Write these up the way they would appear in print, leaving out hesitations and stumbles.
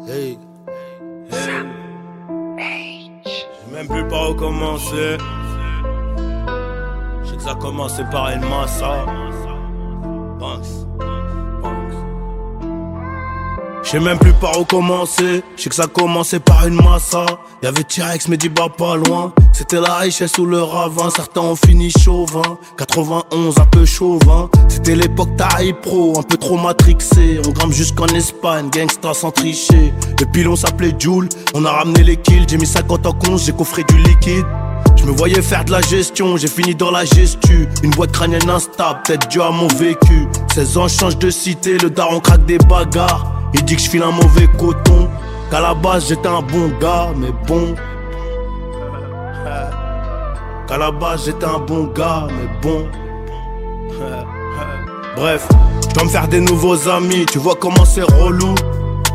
Hey, hey. J'ai même plus par où commencer. Je sais que ça a commencé par une massa. Pense. Je sais même plus par où commencer. Je sais que ça a commencé par une massa. Y'avait T-Rex, Mediba pas loin. C'était la richesse ou le ravin. Certains ont fini chauvin. 91, un peu chauvin. C'était l'époque Tari Pro, un peu trop matrixé. On grimpe jusqu'en Espagne, gangsta sans tricher. Le pilon s'appelait Joule, on a ramené les kills. J'ai mis 50 en compte, j'ai coffré du liquide. Je me voyais faire de la gestion, j'ai fini dans la gestu. Une boîte crânienne instable, peut-être dû à mon vécu. 16 ans, je change de cité, le daron craque des bagarres. Il dit que je file un mauvais coton, qu'à la base j'étais un bon gars, mais bon. Qu'à la base j'étais un bon gars, mais bon. Bref, je dois me faire des nouveaux amis. Tu vois comment c'est relou.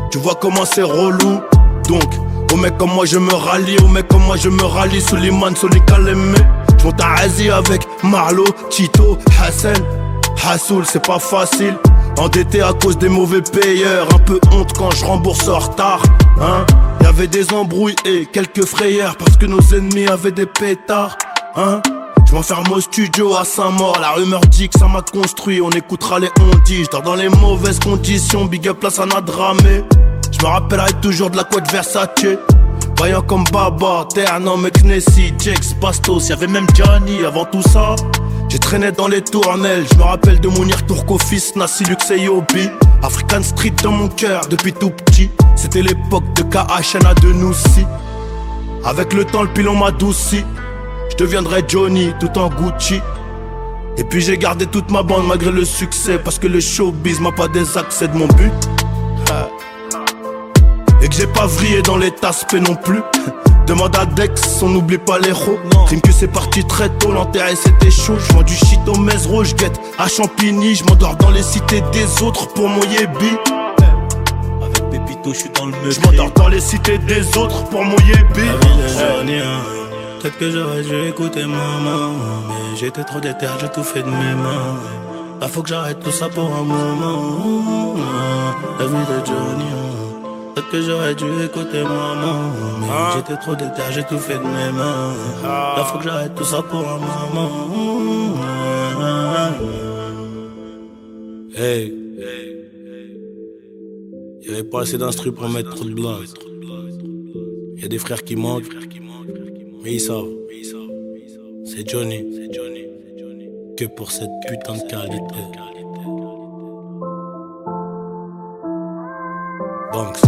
Tu vois comment c'est relou. Donc, aux mecs comme moi je me rallie. Aux mecs comme moi je me rallie. Suleiman, Soli Kalemé. J'monte à Asie avec Marlo, Tito, Hassan, Hassoul, c'est pas facile. Endetté à cause des mauvais payeurs. Un peu honte quand je rembourse en retard, hein. Y'avait des embrouilles et quelques frayeurs parce que nos ennemis avaient des pétards, hein. Je m'enferme au studio à Saint-Maur. La rumeur dit que ça m'a construit. On écoutera les on-dit. Je dors dans les mauvaises conditions. Big up là ça n'a dramé. Je me rappellerai toujours de la couette Versace. Voyant comme Baba, Ternan, McNessy, Jex, Bastos. Y'avait même Johnny avant tout ça. J'ai traîné dans les tournelles. Je me rappelle de Mounir Tourkofis, Nassi, Lux et Yobi. African Street dans mon cœur depuis tout petit. C'était l'époque de KHNA de Noussi. Avec le temps le pilon m'adoucit. Je deviendrai Johnny tout en Gucci. Et puis j'ai gardé toute ma bande malgré le succès. Parce que le showbiz m'a pas désaxé de mon but. Et que j'ai pas vrillé dans les taspes non plus. Demande à Dex, on n'oublie pas les ros. Crime que c'est parti très tôt, l'enterré c'était chaud. J'vends du shit au Mesro, j'guette à Champigny. J'm'endors dans les cités des autres pour mon yébi. Avec Pépito, j'suis dans le meublé. J'm'endors dans les cités des autres pour mon yébi. Peut-être que j'aurais dû écouter maman, mais j'étais trop déter, j'ai tout fait de mes mains. Là faut que j'arrête tout ça pour un moment. La vie de Johnny. Peut-être que j'aurais dû écouter maman, mais j'étais trop déter, j'ai tout fait de mes mains. Là faut que j'arrête tout ça pour un moment. Hey, y'avait pas assez d'instru pour mettre trop de blase. Y'a des frères qui manquent, mais ils savent. C'est Johnny, que pour cette putain de qualité. Banks.